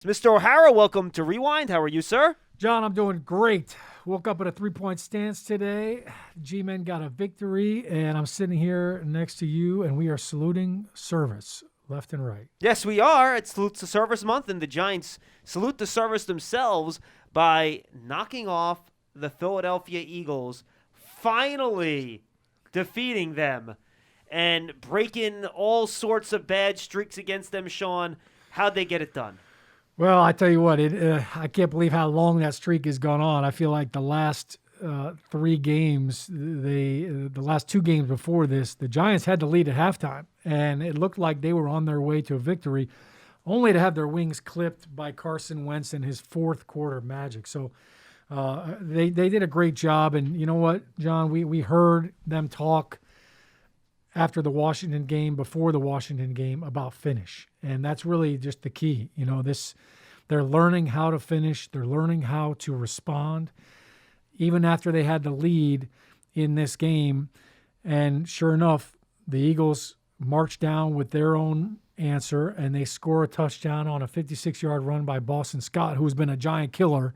Mr. O'Hara, welcome to Rewind. How are you, sir? John, I'm doing great. Woke up at a 3-point stance today. G-Men got a victory, and I'm sitting here next to you, and we are saluting service left and right. Yes, we are. It's Salute to Service Month, and the Giants salute the service themselves by knocking off the Philadelphia Eagles, finally defeating them and breaking all sorts of bad streaks against them, Shaun. How'd they get it done? Well, I tell you what, I can't believe how long that streak has gone on. I feel like the last three games, the last two games before this, the Giants had to lead at halftime, and it looked like they were on their way to a victory, only to have their wings clipped by Carson Wentz in his fourth quarter magic. So they did a great job, and you know what, John, we heard them talk after the Washington game, before the Washington game, about finish. And that's really just the key. You know, they're learning how to finish. They're learning how to respond, even after they had the lead in this game. And sure enough, the Eagles marched down with their own answer, and they score a touchdown on a 56-yard run by Boston Scott, who's been a Giant killer.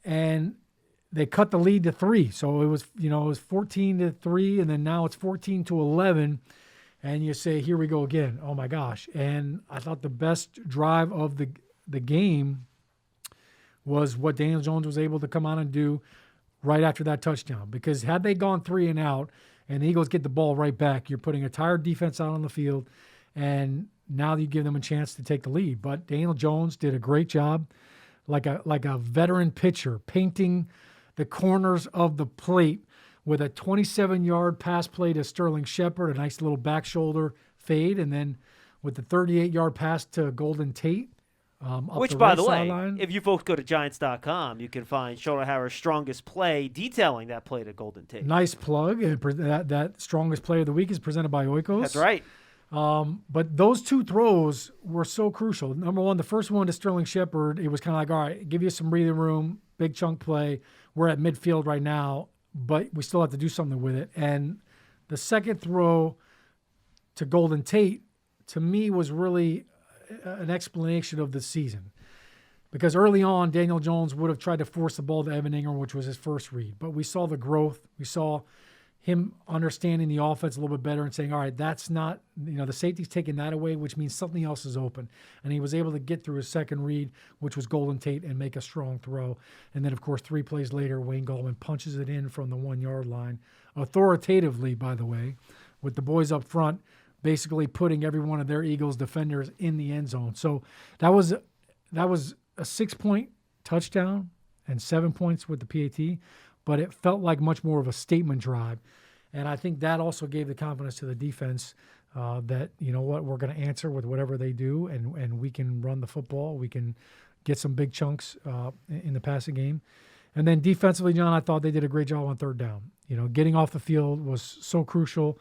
And they cut the lead to 3. So it was 14-3, and then now it's 14-11. And you say, here we go again. Oh my gosh. And I thought the best drive of the game was what Daniel Jones was able to come on and do right after that touchdown. Because had they gone 3 and out and the Eagles get the ball right back, you're putting a tired defense out on the field, and now you give them a chance to take the lead. But Daniel Jones did a great job, like a veteran pitcher, painting the corners of the plate with a 27-yard pass play to Sterling Shepard, a nice little back shoulder fade, and then with the 38-yard pass to Golden Tate. Which, by the way, if you folks go to Giants.com, you can find Shaun O'Hara's strongest play detailing that play to Golden Tate. Nice plug. That strongest play of the week is presented by Oikos. That's right. But those two throws were so crucial. Number one, the first one to Sterling Shepard, it was kind of like, all right, give you some breathing room, big chunk play. We're at midfield right now, but we still have to do something with it. And the second throw to Golden Tate, to me, was really an explanation of the season. Because early on, Daniel Jones would have tried to force the ball to Evan Ingram, which was his first read. But we saw the growth. We saw him understanding the offense a little bit better and saying, all right, that's not, the safety's taking that away, which means something else is open. And he was able to get through his second read, which was Golden Tate, and make a strong throw. And then, of course, 3 plays later, Wayne Gallman punches it in from the 1-yard line, authoritatively, by the way, with the boys up front, basically putting every one of their Eagles defenders in the end zone. So that was a 6-point touchdown and 7 points with the PAT, but it felt like much more of a statement drive. And I think that also gave the confidence to the defense that, you know what, we're going to answer with whatever they do, and we can run the football. We can get some big chunks in the passing game. And then defensively, John, I thought they did a great job on third down. Getting off the field was so crucial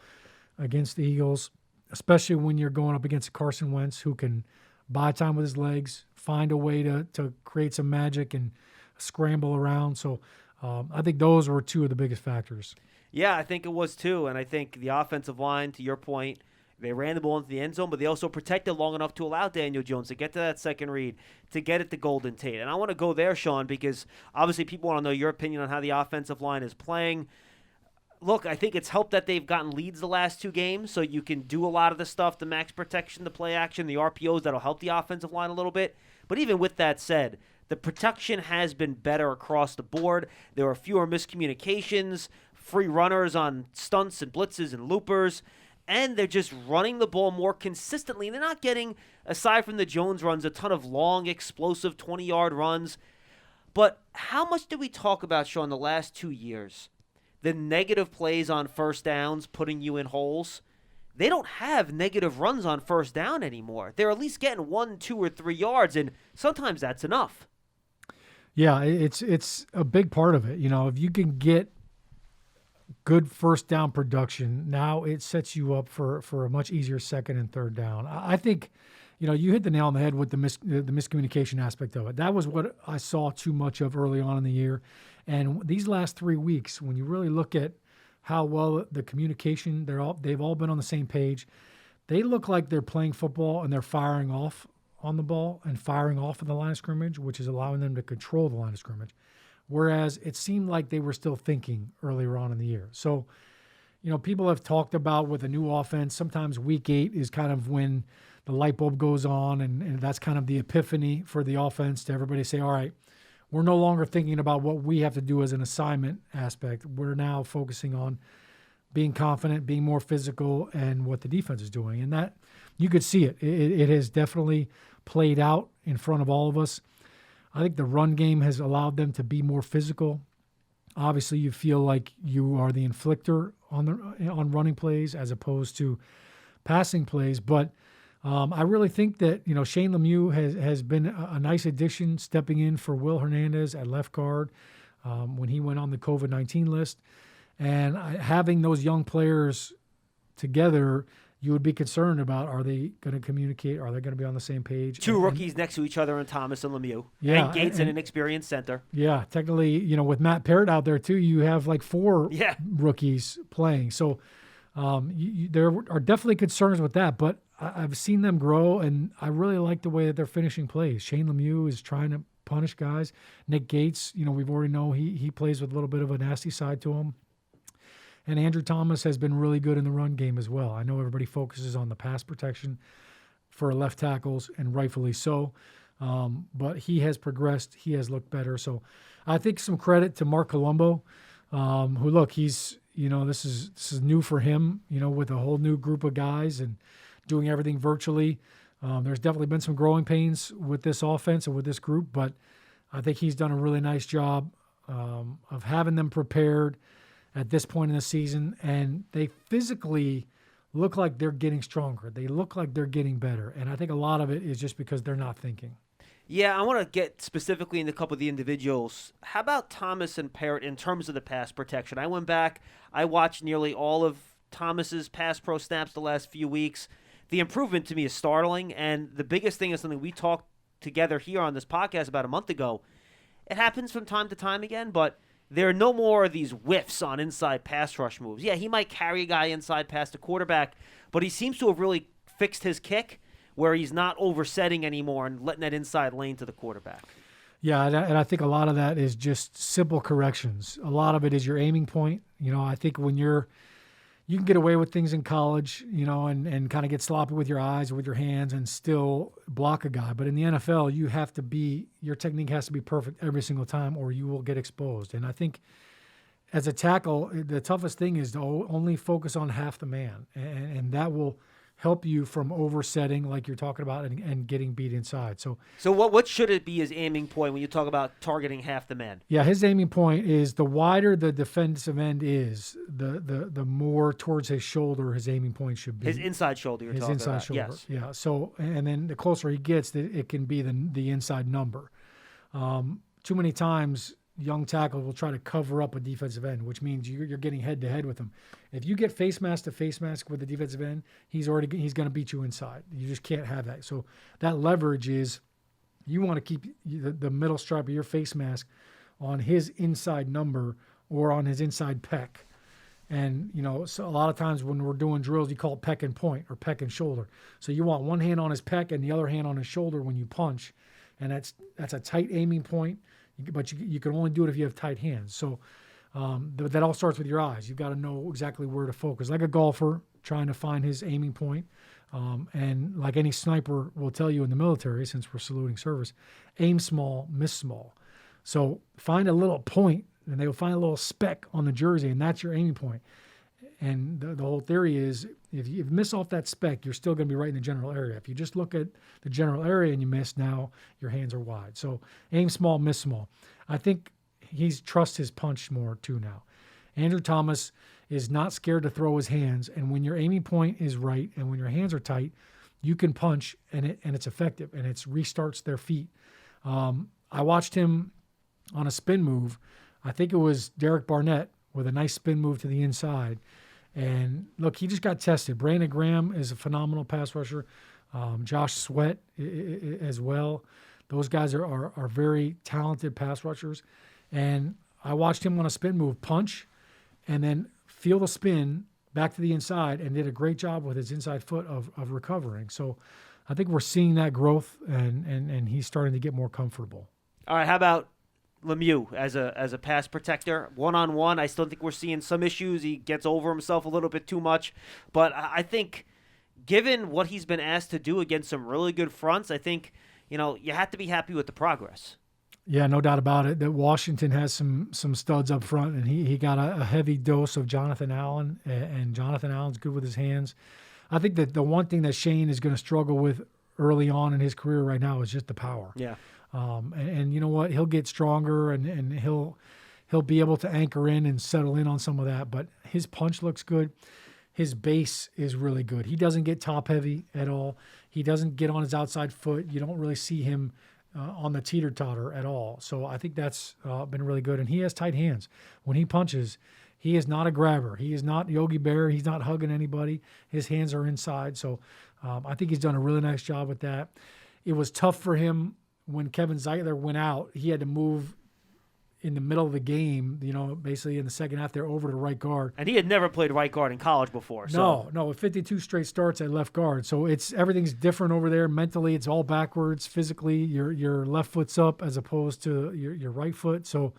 against the Eagles, especially when you're going up against Carson Wentz, who can buy time with his legs, find a way to create some magic and scramble around. So I think those were two of the biggest factors. Yeah, I think it was too. And I think the offensive line, to your point, they ran the ball into the end zone, but they also protected long enough to allow Daniel Jones to get to that second read, to get it to Golden Tate. And I want to go there, Shaun, because obviously people want to know your opinion on how the offensive line is playing. Look, I think it's helped that they've gotten leads the last 2 games, so you can do a lot of the stuff, the max protection, the play action, the RPOs, that'll help the offensive line a little bit. But even with that said, the protection has been better across the board. There are fewer miscommunications, free runners on stunts and blitzes and loopers, and they're just running the ball more consistently. They're not getting, aside from the Jones runs, a ton of long, explosive 20-yard runs. But how much did we talk about, Shaun, the last 2 years? The negative plays on first downs, putting you in holes. They don't have negative runs on first down anymore. They're at least getting 1, 2, or 3 yards, and sometimes that's enough. Yeah, it's a big part of it. If you can get good first down production, now it sets you up for a much easier second and third down. I think, you hit the nail on the head with the miscommunication aspect of it. That was what I saw too much of early on in the year. And these last 3 weeks, when you really look at how well the communication, they've all been on the same page. They look like they're playing football and they're firing off on the ball and firing off of the line of scrimmage, which is allowing them to control the line of scrimmage. Whereas it seemed like they were still thinking earlier on in the year. So, people have talked about with a new offense, sometimes week 8 is kind of when the light bulb goes on, and that's kind of the epiphany for the offense to everybody say, all right, we're no longer thinking about what we have to do as an assignment aspect. We're now focusing on being confident, being more physical, and what the defense is doing. And that, you could see it. It has definitely played out in front of all of us. I think the run game has allowed them to be more physical. Obviously, you feel like you are the inflictor on running plays as opposed to passing plays. But I really think that Shane Lemieux has been a nice addition, stepping in for Will Hernandez at left guard when he went on the COVID-19 list. And having those young players together, you would be concerned about, are they going to communicate? Are they going to be on the same page? Two rookies next to each other in Thomas and Lemieux. Yeah, and Gates and an experienced center. Yeah, technically, with Matt Peart out there too, you have like 4 rookies playing. So there are definitely concerns with that, but I've seen them grow, and I really like the way that they're finishing plays. Shane Lemieux is trying to punish guys. Nick Gates, we've already know he plays with a little bit of a nasty side to him. And Andrew Thomas has been really good in the run game as well. I know everybody focuses on the pass protection for left tackles, and rightfully so. But he has progressed. He has looked better. So I think some credit to Mark Colombo, who, look, he's, this is new for him, with a whole new group of guys and doing everything virtually. There's definitely been some growing pains with this offense and with this group, but I think he's done a really nice job of having them prepared at this point in the season, and they physically look like they're getting stronger. They look like they're getting better, and I think a lot of it is just because they're not thinking. Yeah, I want to get specifically into a couple of the individuals. How about Thomas and Peart in terms of the pass protection? I went back, I watched nearly all of Thomas's pass pro snaps the last few weeks. The improvement to me is startling, and the biggest thing is something we talked together here on this podcast about a month ago. It happens from time to time again, but there are no more of these whiffs on inside pass rush moves. Yeah, he might carry a guy inside past the quarterback, but he seems to have really fixed his kick where he's not oversetting anymore and letting that inside lane to the quarterback. Yeah, and I think a lot of that is just simple corrections. A lot of it is your aiming point. I think when you can get away with things in college, and kind of get sloppy with your eyes, with your hands, and still block a guy. But in the NFL, your technique has to be perfect every single time, or you will get exposed. And I think as a tackle, the toughest thing is to only focus on half the man, and that will help you from oversetting, like you're talking about, and getting beat inside. So what should it be his aiming point when you talk about targeting half the man? Yeah, his aiming point is the wider the defensive end is, the more towards his shoulder his aiming point should be. His inside shoulder you're talking about. His inside shoulder, yes. Yeah. So, and then the closer he gets, it can be the inside number. Too many times, young tackles will try to cover up a defensive end, which means you're getting head-to-head with him. If you get face mask to face mask with the defensive end, he's going to beat you inside. You just can't have that. So that leverage is you want to keep the middle stripe of your face mask on his inside number or on his inside peck. And, so a lot of times when we're doing drills, you call it peck and point or peck and shoulder. So you want one hand on his peck and the other hand on his shoulder when you punch. And that's a tight aiming point. But you can only do it if you have tight hands. So that all starts with your eyes. You've got to know exactly where to focus. Like a golfer trying to find his aiming point. And like any sniper will tell you in the military, since we're saluting service, aim small, miss small. So find a little point, and they will find a little speck on the jersey, and that's your aiming point. And the whole theory is if you miss off that speck, you're still going to be right in the general area. If you just look at the general area and you miss, now your hands are wide. So aim small, miss small. I think he's trusts his punch more too now. Andrew Thomas is not scared to throw his hands, and when your aiming point is right and when your hands are tight, you can punch, and it's effective, and it restarts their feet. I watched him on a spin move. I think it was Derek Barnett with a nice spin move to the inside. And look, he just got tested. Brandon Graham is a phenomenal pass rusher. Josh Sweat as well. Those guys are very talented pass rushers. And I watched him on a spin move punch and then feel the spin back to the inside and did a great job with his inside foot of recovering. So I think we're seeing that growth, and he's starting to get more comfortable. All right, how about Lemieux as a pass protector? One-on-one, I still think we're seeing some issues. He gets over himself a little bit too much. But I think given what he's been asked to do against some really good fronts, I think, you have to be happy with the progress. Yeah, no doubt about it. That Washington has some studs up front, and he got a heavy dose of Jonathan Allen, and Jonathan Allen's good with his hands. I think that the one thing that Shane is going to struggle with early on in his career right now is just the power. Yeah. And you know what? He'll get stronger, and he'll be able to anchor in and settle in on some of that. But his punch looks good. His base is really good. He doesn't get top heavy at all. He doesn't get on his outside foot. You don't really see him on the teeter-totter at all. So I think that's been really good. And he has tight hands. When he punches, he is not a grabber. He is not Yogi Berra. He's not hugging anybody. His hands are inside. So I think he's done a really nice job with that. It was tough for him when Kevin Zeitler went out. He had to move in the middle of the game, basically in the second half there over to right guard. And he had never played right guard in college before. So. No, 52 straight starts at left guard. So everything's different over there. Mentally, it's all backwards. Physically, your left foot's up as opposed to your right foot. So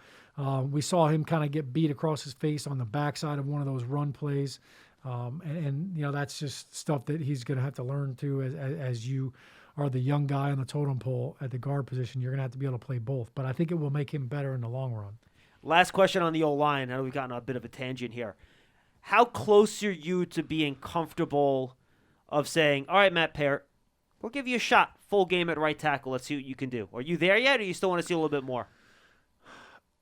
we saw him kind of get beat across his face on the backside of one of those run plays. And that's just stuff that he's going to have to learn to as you are the young guy on the totem pole at the guard position. You're going to have to be able to play both. But I think it will make him better in the long run. Last question on the O-line. I know we've gotten a bit of a tangent here. How close are you to being comfortable of saying, all right, Matt Peart, we'll give you a shot, full game at right tackle. Let's see what you can do. Are you there yet, or you still want to see a little bit more?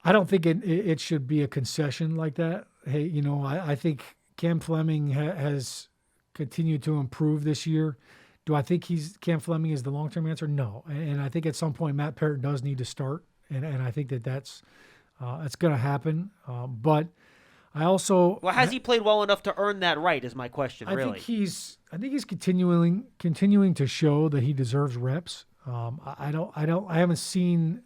I don't think it should be a concession like that. Hey, I think Cam Fleming has continued to improve this year. Do I think Cam Fleming is the long-term answer? No. And I think at some point Matt Peart does need to start, and I think that's going to happen. But I also has he played well enough to earn that right? Is my question. I think he's continuing to show that he deserves reps. I haven't seen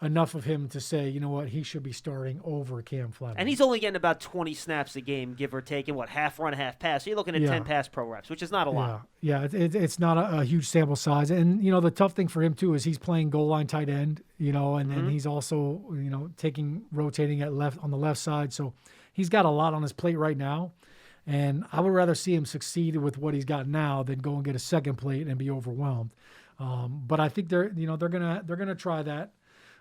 enough of him to say, he should be starting over Cam Fleming. And he's only getting about 20 snaps a game, give or take, and half run, half pass. So you're looking at 10 pass pro reps, which is not a lot. Yeah, it's not a huge sample size. And, the tough thing for him, too, is he's playing goal line tight end, and then he's also, rotating on the left side. So he's got a lot on his plate right now. And I would rather see him succeed with what he's got now than go and get a second plate and be overwhelmed. But I think they're gonna try that.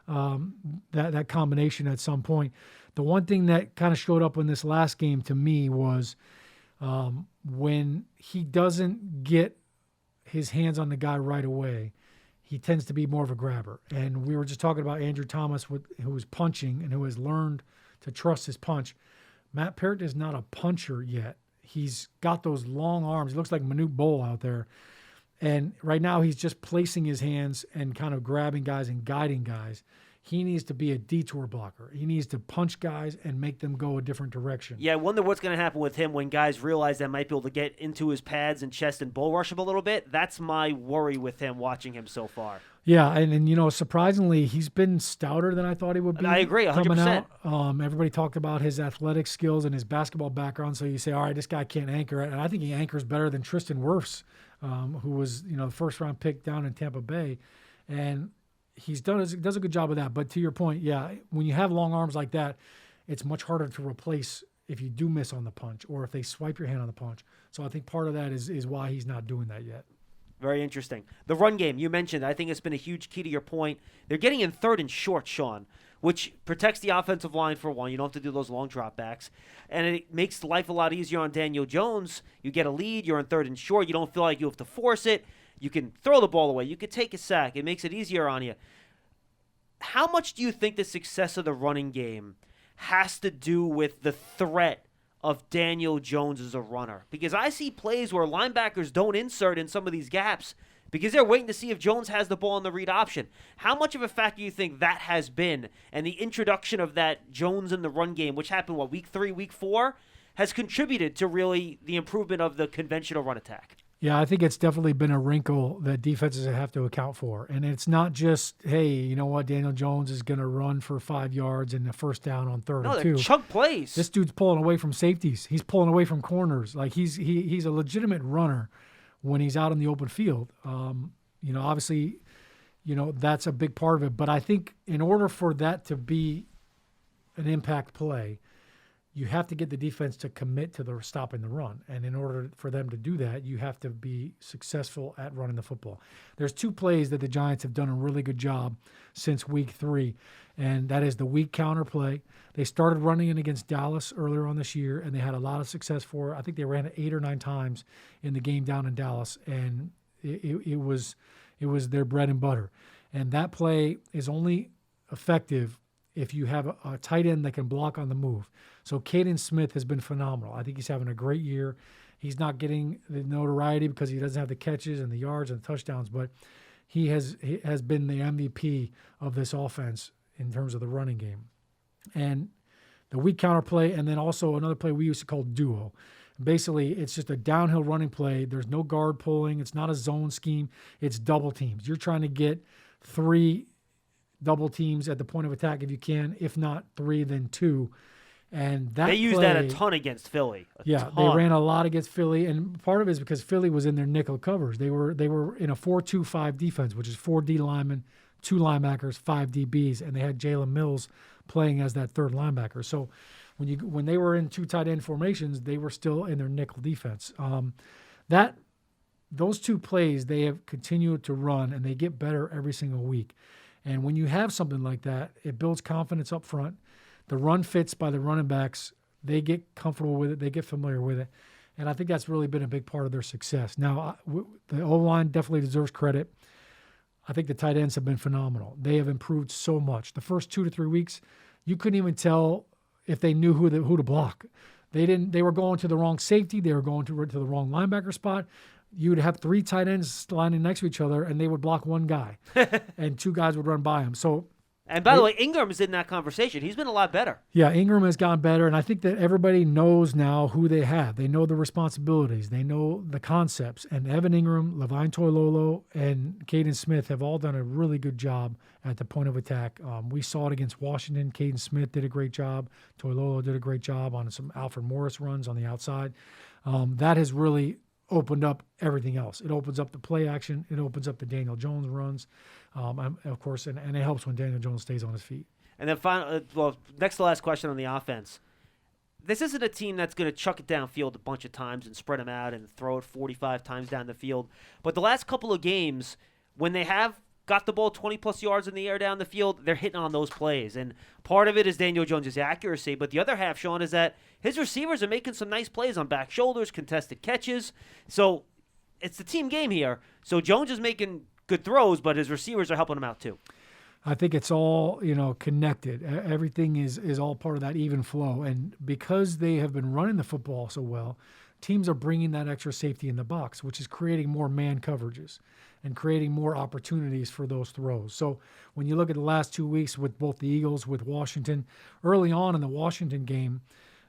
That combination at some point. The one thing that kind of showed up in this last game to me was when he doesn't get his hands on the guy right away, he tends to be more of a grabber. And we were just talking about Andrew Thomas, who was punching and who has learned to trust his punch. Matt Peart is not a puncher yet. He's got those long arms. He looks like Manute Bol out there. And right now he's just placing his hands and kind of grabbing guys and guiding guys. He needs to be a detour blocker. He needs to punch guys and make them go a different direction. Yeah, I wonder what's going to happen with him when guys realize they might be able to get into his pads and chest and bull rush him a little bit. That's my worry with him watching him so far. Yeah, and surprisingly, he's been stouter than I thought he would be. I agree, 100%. Everybody talked about his athletic skills and his basketball background, so you say, all right, this guy can't anchor it. And I think he anchors better than Tristan Wirfs, who was the first-round pick down in Tampa Bay. And does a good job of that. But to your point, yeah, when you have long arms like that, it's much harder to replace if you do miss on the punch or if they swipe your hand on the punch. So I think part of that is why he's not doing that yet. Very interesting. The run game, you mentioned, I think it's been a huge key to your point. They're getting in third and short, Shaun, which protects the offensive line for one. You don't have to do those long dropbacks. And it makes life a lot easier on Daniel Jones. You get a lead, you're in third and short. You don't feel like you have to force it. You can throw the ball away. You can take a sack. It makes it easier on you. How much do you think the success of the running game has to do with the threat of Daniel Jones as a runner? Because I see plays where linebackers don't insert in some of these gaps because they're waiting to see if Jones has the ball in the read option. How much of a factor do you think that has been, and the introduction of that Jones in the run game, which happened, week 3, week 4, has contributed to really the improvement of the conventional run attack? Yeah, I think it's definitely been a wrinkle that defenses have to account for. And it's not just, hey, you know what, Daniel Jones is going to run for 5 yards and a first down on 3rd and 2. No, they're chunk plays. This dude's pulling away from safeties. He's pulling away from corners. Like he's a legitimate runner when he's out in the open field. Obviously, that's a big part of it. But I think in order for that to be an impact play, you have to get the defense to commit to the stopping the run. And in order for them to do that, you have to be successful at running the football. There's 2 plays that the Giants have done a really good job since week 3, and that is the weak counter play. They started running it against Dallas earlier on this year, and they had a lot of success for it. I think they ran it 8 or 9 times in the game down in Dallas, and it was their bread and butter. And that play is only effective if you have a tight end that can block on the move. So Caden Smith has been phenomenal. I think he's having a great year. He's not getting the notoriety because he doesn't have the catches and the yards and the touchdowns, but he has been the MVP of this offense in terms of the running game. And the weak counter play, and then also another play we used to call duo. Basically, it's just a downhill running play. There's no guard pulling. It's not a zone scheme. It's double teams. You're trying to get 3 double teams at the point of attack if you can. If not 3, then 2. And that they used that a ton against Philly. They ran a lot against Philly, and part of it is because Philly was in their nickel covers. They were in a 4-2-5 defense, which is 4 D linemen, 2 linebackers, 5 DBs, and they had Jalen Mills playing as that 3rd linebacker. So when they were in 2 tight end formations, they were still in their nickel defense. Those 2 plays they have continued to run, and they get better every single week. And when you have something like that, it builds confidence up front. The run fits by the running backs. They get comfortable with it. They get familiar with it. And I think that's really been a big part of their success. Now, the O-line definitely deserves credit. I think the tight ends have been phenomenal. They have improved so much. The first 2 to 3 weeks, you couldn't even tell if they knew who to block. They were going to the wrong safety. They were going to the wrong linebacker spot. You would have 3 tight ends lining next to each other, and they would block 1 guy, and 2 guys would run by him. So, and by the way, Ingram's in that conversation. He's been a lot better. Yeah, Ingram has gotten better, and I think that everybody knows now who they have. They know the responsibilities. They know the concepts. And Evan Ingram, Levine Toilolo, and Caden Smith have all done a really good job at the point of attack. We saw it against Washington. Caden Smith did a great job. Toilolo did a great job on some Alfred Morris runs on the outside. That has really opened up everything else. It opens up the play action. It opens up the Daniel Jones runs, of course, and it helps when Daniel Jones stays on his feet. And then next to last question on the offense. This isn't a team that's going to chuck it downfield a bunch of times and spread them out and throw it 45 times down the field. But the last couple of games, when they have got the ball 20-plus yards in the air down the field, they're hitting on those plays. And part of it is Daniel Jones' accuracy, but the other half, Shaun, is that his receivers are making some nice plays on back shoulders, contested catches. So it's the team game here. So Jones is making good throws, but his receivers are helping him out too. I think it's all, connected. Everything is all part of that even flow. And because they have been running the football so well, teams are bringing that extra safety in the box, which is creating more man coverages and creating more opportunities for those throws. So when you look at the last 2 weeks with both the Eagles, with Washington, early on in the Washington game,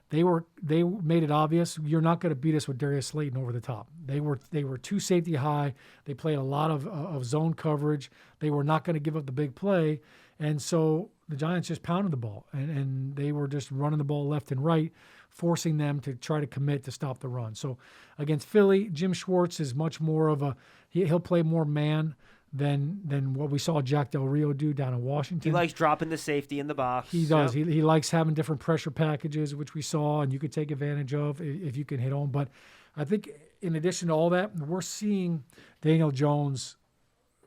they made it obvious you're not going to beat us with Darius Slayton over the top. They were too safety high. They played a lot of zone coverage. They were not going to give up the big play, and so the Giants just pounded the ball, and they were just running the ball left and right, forcing them to try to commit to stop the run. So against Philly, Jim Schwartz is much more of he'll play more man than what we saw Jack Del Rio do down in Washington. He likes dropping the safety in the box. He does. Yep. He likes having different pressure packages, which we saw, and you could take advantage of if you can hit home. But I think in addition to all that, we're seeing Daniel Jones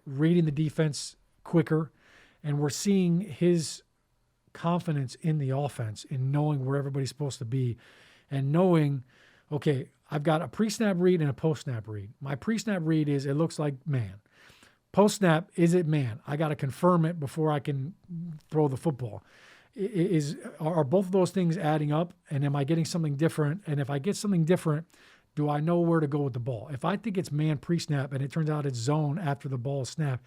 reading the defense quicker, and we're seeing his confidence in the offense, in knowing where everybody's supposed to be, and knowing, okay, I've got a pre-snap read and a post-snap read. My pre-snap read is it looks like man. Post-snap, is it man? I got to confirm it before I can throw the football. Are both of those things adding up, and am I getting something different? And if I get something different, do I know where to go with the ball? If I think it's man pre-snap and it turns out it's zone after the ball is snapped,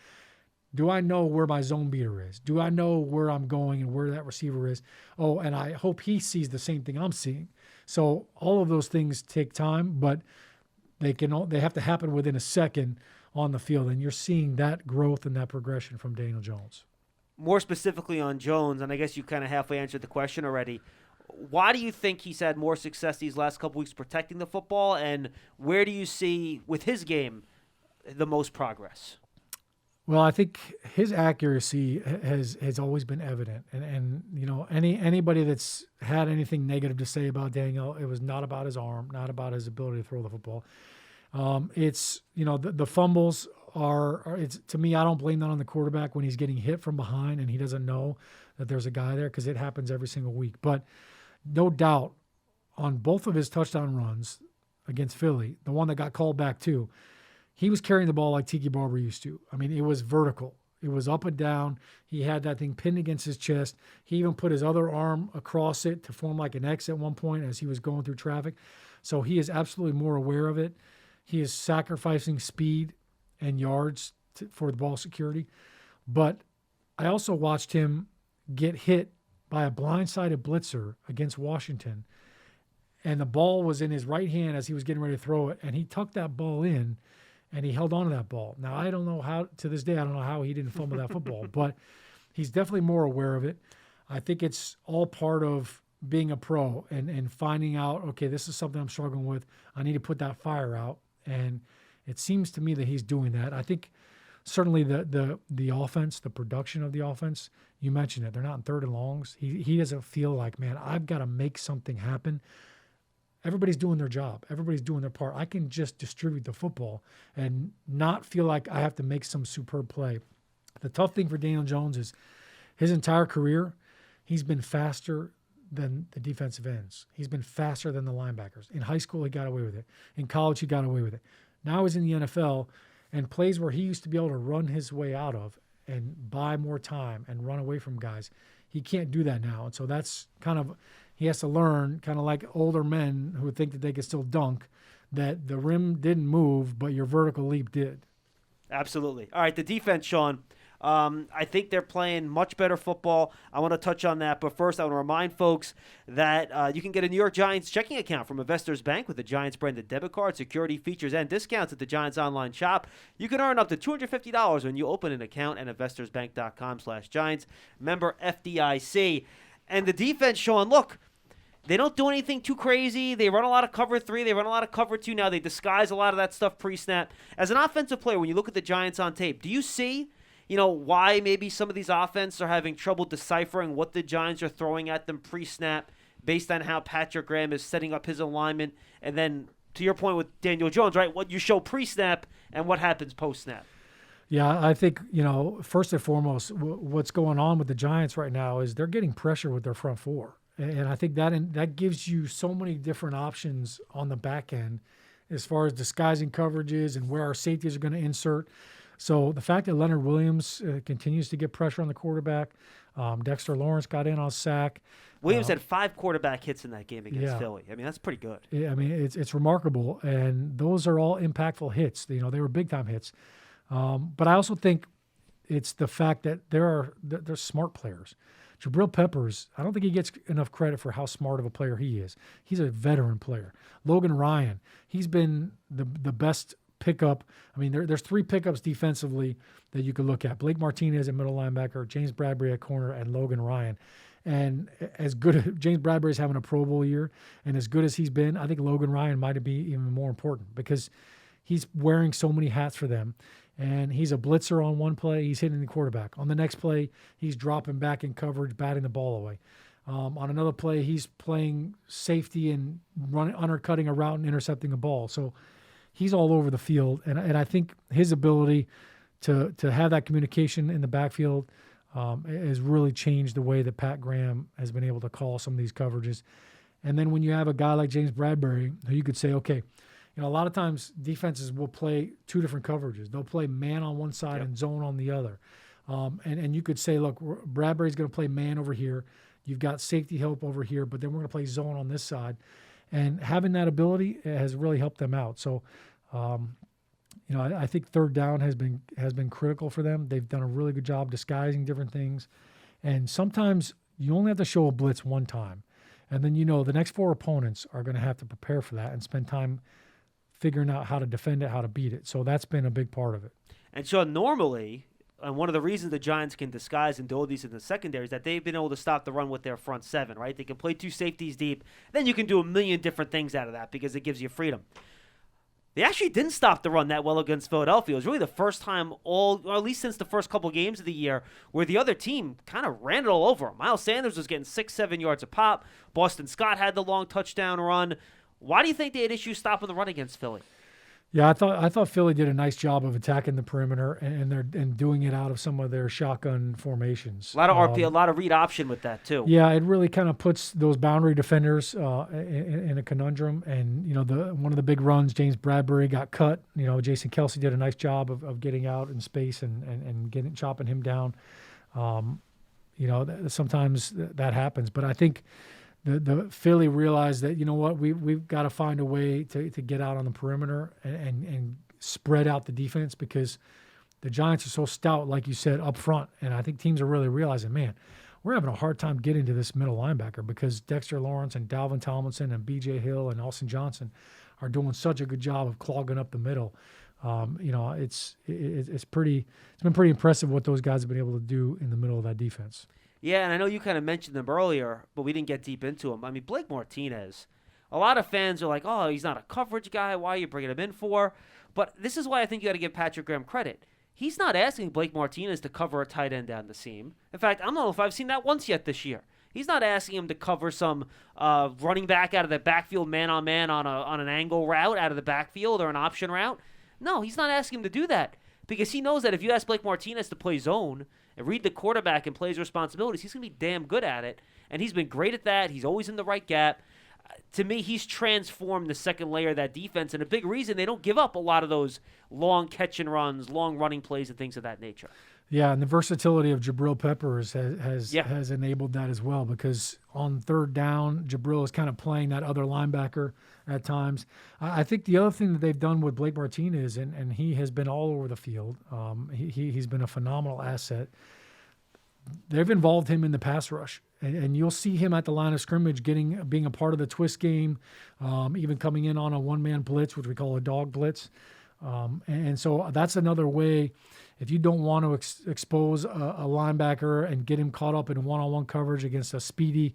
do I know where my zone beater is? Do I know where I'm going and where that receiver is? Oh, and I hope he sees the same thing I'm seeing. So all of those things take time, but they have to happen within a second on the field, and you're seeing that growth and that progression from Daniel Jones. More specifically on Jones, and I guess you kind of halfway answered the question already, Why do you think he's had more success these last couple weeks protecting the football, and where do you see with his game the most progress? Well, I think his accuracy has always been evident, and anybody that's had anything negative to say about Daniel, it was not about his arm, not about his ability to throw the football. It's the fumbles are it's to me, I don't blame that on the quarterback when he's getting hit from behind and he doesn't know that there's a guy there, because it happens every single week. But no doubt on both of his touchdown runs against Philly, the one that got called back too, he was carrying the ball like Tiki Barber used to. I mean, it was vertical. It was up and down. He had that thing pinned against his chest. He even put his other arm across it to form like an X at one point as he was going through traffic. So he is absolutely more aware of it. He is sacrificing speed and yards for the ball security. But I also watched him get hit by a blindsided blitzer against Washington, and the ball was in his right hand as he was getting ready to throw it, and he tucked that ball in, and he held on to that ball. Now, I don't know how, to this day, I don't know how he didn't fumble that football, but he's definitely more aware of it. I think it's all part of being a pro and finding out, okay, this is something I'm struggling with. I need to put that fire out, and it seems to me that he's doing that. I think certainly the offense, the production of the offense, you mentioned it. They're not in third and longs. He doesn't feel like, man, I've got to make something happen. Everybody's doing their job. Everybody's doing their part. I can just distribute the football and not feel like I have to make some superb play. The tough thing for Daniel Jones is his entire career, he's been faster than the defensive ends. He's been faster than the linebackers. In high school, he got away with it. In college, he got away with it. Now he's in the NFL, and plays where he used to be able to run his way out of and buy more time and run away from guys, he can't do that now. And so that's kind of, he has to learn, kind of like older men who think that they can still dunk, that the rim didn't move, but your vertical leap did. Absolutely. All right, the defense, Shaun. I think they're playing much better football. I want to touch on that. But first, I want to remind folks that you can get a New York Giants checking account from Investors Bank with the Giants branded debit card, security features, and discounts at the Giants online shop. You can earn up to $250 when you open an account at investorsbank.com/Giants. Member FDIC. And the defense, Shaun, look, they don't do anything too crazy. They run a lot of cover 3. They run a lot of cover 2 now. They disguise a lot of that stuff pre-snap. As an offensive player, when you look at the Giants on tape, do you see why maybe some of these offenses are having trouble deciphering what the Giants are throwing at them pre-snap based on how Patrick Graham is setting up his alignment? And then, to your point with Daniel Jones, right, what you show pre-snap and what happens post-snap? Yeah, I think, first and foremost, what's going on with the Giants right now is they're getting pressure with their front four. And I think that gives you so many different options on the back end as far as disguising coverages and where our safeties are going to insert. So the fact that Leonard Williams continues to get pressure on the quarterback, Dexter Lawrence got in on a sack. Williams had 5 quarterback hits in that game against Philly. I mean, that's pretty good. Yeah, I mean, it's remarkable, and those are all impactful hits. They were big-time hits. But I also think it's the fact that they're smart players. Jabril Peppers, I don't think he gets enough credit for how smart of a player he is. He's a veteran player. Logan Ryan, he's been the best pickup. I mean, there's 3 pickups defensively that you could look at. Blake Martinez at middle linebacker, James Bradbury at corner, and Logan Ryan. And as good James Bradbury's having a Pro Bowl year, and as good as he's been, I think Logan Ryan might be even more important because he's wearing so many hats for them. And he's a blitzer on one play. He's hitting the quarterback. On the next play, he's dropping back in coverage, batting the ball away. On another play, he's playing safety and undercutting a route and intercepting a ball. So he's all over the field. And I think his ability to have that communication in the backfield has really changed the way that Pat Graham has been able to call some of these coverages. And then when you have a guy like James Bradbury, who you could say, okay, a lot of times defenses will play 2 different coverages. They'll play man on one side and zone on the other. And you could say, look, Bradbury's going to play man over here. You've got safety help over here, but then we're going to play zone on this side. And having that ability has really helped them out. So, I think third down has been critical for them. They've done a really good job disguising different things. And sometimes you only have to show a blitz one time. And then the next 4 opponents are going to have to prepare for that and spend time figuring out how to defend it, how to beat it. So that's been a big part of it. And so normally, And one of the reasons the Giants can disguise and do these in the secondary is that they've been able to stop the run with their front seven, right? They can play 2 safeties deep. Then you can do a million different things out of that because it gives you freedom. They actually didn't stop the run that well against Philadelphia. It was really the first time or at least since the first couple games of the year, where the other team kind of ran it all over them. Miles Sanders was getting 6-7 yards a pop. Boston Scott had the long touchdown run. Why do you think they had issues stopping the run against Philly? Yeah, I thought Philly did a nice job of attacking the perimeter and doing it out of some of their shotgun formations. A lot of RP, a lot of read option with that too. Yeah, it really kind of puts those boundary defenders in a conundrum. And one of the big runs, James Bradbury got cut. Jason Kelsey did a nice job of getting out in space and chopping him down. Sometimes that happens, but I think the Philly realized that, we've got to find a way to get out on the perimeter and spread out the defense, because the Giants are so stout, like you said, up front. And I think teams are really realizing, man, we're having a hard time getting to this middle linebacker because Dexter Lawrence and Dalvin Tomlinson and B.J. Hill and Austin Johnson are doing such a good job of clogging up the middle. It's been pretty impressive what those guys have been able to do in the middle of that defense. Yeah, and I know you kind of mentioned them earlier, but we didn't get deep into him. I mean, Blake Martinez, a lot of fans are like, oh, he's not a coverage guy. Why are you bringing him in for? But this is why I think you got to give Patrick Graham credit. He's not asking Blake Martinez to cover a tight end down the seam. In fact, I don't know if I've seen that once yet this year. He's not asking him to cover some running back out of the backfield man-on-man on an angle route out of the backfield or an option route. No, he's not asking him to do that, because he knows that if you ask Blake Martinez to play zone and read the quarterback and play his responsibilities, he's going to be damn good at it. And he's been great at that. He's always in the right gap. To me, he's transformed the second layer of that defense, and a big reason they don't give up a lot of those long catch and runs, long running plays, and things of that nature. Yeah, and the versatility of Jabril Peppers has enabled that as well, because on third down, Jabril is kind of playing that other linebacker at times. I think the other thing that they've done with Blake Martinez, and he has been all over the field, he's been a phenomenal asset. They've involved him in the pass rush, and you'll see him at the line of scrimmage being a part of the twist game, even coming in on a one-man blitz, which we call a dog blitz. And so that's another way. If you don't want to expose a linebacker and get him caught up in one-on-one coverage against a speedy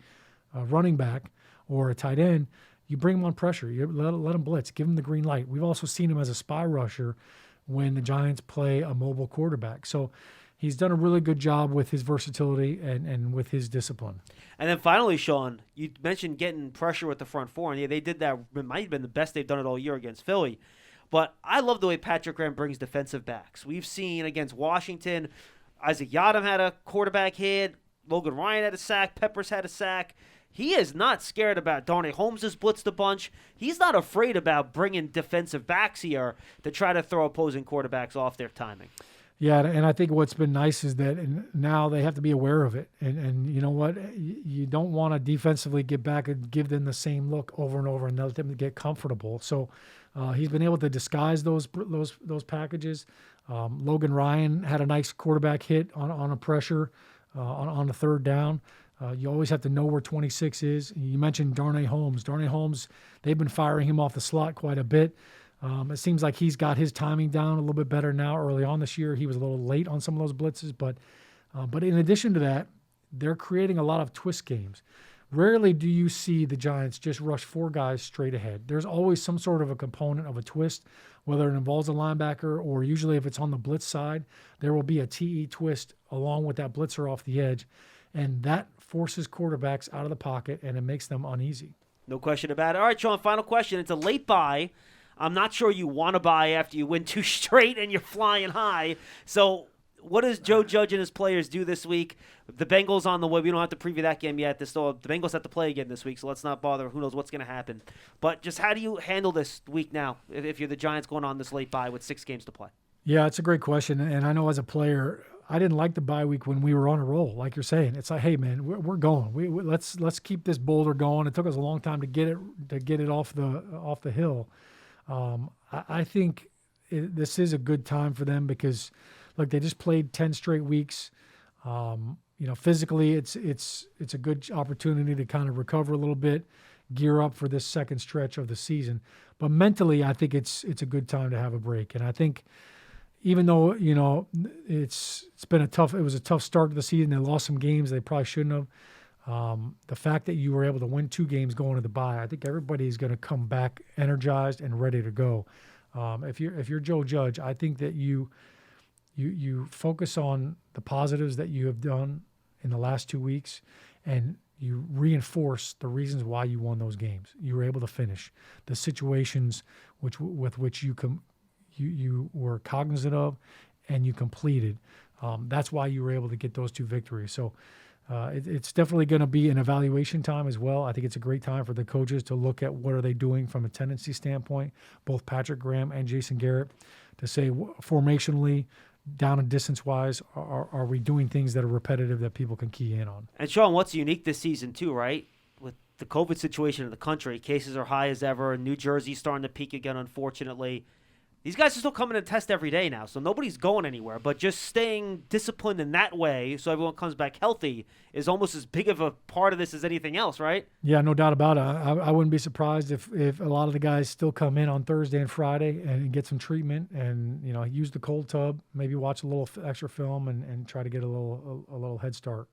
running back or a tight end, you bring him on pressure. You let him blitz. Give him the green light. We've also seen him as a spy rusher when the Giants play a mobile quarterback. So he's done a really good job with his versatility and with his discipline. And then finally, Shaun, you mentioned getting pressure with the front four, and yeah, they did that. It might have been the best they've done it all year against Philly. But I love the way Patrick Graham brings defensive backs. We've seen against Washington, Isaac Yiadom had a quarterback hit, Logan Ryan had a sack, Peppers had a sack. He is not scared about Darnay Holmes has blitzed a bunch. He's not afraid about bringing defensive backs here to try to throw opposing quarterbacks off their timing. Yeah, and I think what's been nice is that now they have to be aware of it. And you know what? You don't want to defensively get back and give them the same look over and over and let them get comfortable. So he's been able to disguise those packages. Logan Ryan had a nice quarterback hit on a pressure on a third down. You always have to know where 26 is. You mentioned Darnay Holmes. Darnay Holmes, they've been firing him off the slot quite a bit. It seems like he's got his timing down a little bit better now. Early on this year, he was a little late on some of those blitzes, but in addition to that, they're creating a lot of twist games. Rarely do you see the Giants just rush 4 guys straight ahead. There's always some sort of a component of a twist, whether it involves a linebacker or usually if it's on the blitz side, there will be a TE twist along with that blitzer off the edge, and that forces quarterbacks out of the pocket and it makes them uneasy. No question about it. All right, Shaun, final question. It's a late buy. I'm not sure you want to buy after you win 2 straight and you're flying high. So what does Joe Judge and his players do this week? The Bengals on the way. We don't have to preview that game yet. The Bengals have to play again this week, so let's not bother. Who knows what's going to happen. But just how do you handle this week now if you're the Giants going on this late bye with 6 games to play? Yeah, it's a great question. And I know as a player, I didn't like the bye week when we were on a roll, like you're saying. It's like, hey, man, we're going. Let's keep this boulder going. It took us a long time to get it off the hill. I think this is a good time for them because, look, they just played 10 straight weeks. Physically, it's a good opportunity to kind of recover a little bit, gear up for this second stretch of the season. But mentally, I think it's a good time to have a break. And I think, even though it's been it was a tough start to the season. They lost some games they probably shouldn't have. The fact that you were able to win 2 games going to the bye, I think everybody's going to come back energized and ready to go. If you're Joe Judge, I think that you focus on the positives that you have done in the last 2 weeks, and you reinforce the reasons why you won those games. You were able to finish the situations with which you were cognizant of, and you completed. That's why you were able to get those 2 victories. So. It's definitely going to be an evaluation time as well. I think it's a great time for the coaches to look at what are they doing from a tendency standpoint, both Patrick Graham and Jason Garrett, to say formationally, down and distance-wise, are we doing things that are repetitive that people can key in on? And Shaun, what's unique this season too, right? With the COVID situation in the country, cases are high as ever. New Jersey's starting to peak again, unfortunately. These guys are still coming to test every day now, so nobody's going anywhere. But just staying disciplined in that way so everyone comes back healthy is almost as big of a part of this as anything else, right? Yeah, no doubt about it. I wouldn't be surprised if a lot of the guys still come in on Thursday and Friday and get some treatment and use the cold tub, maybe watch a little extra film and try to get a little head start.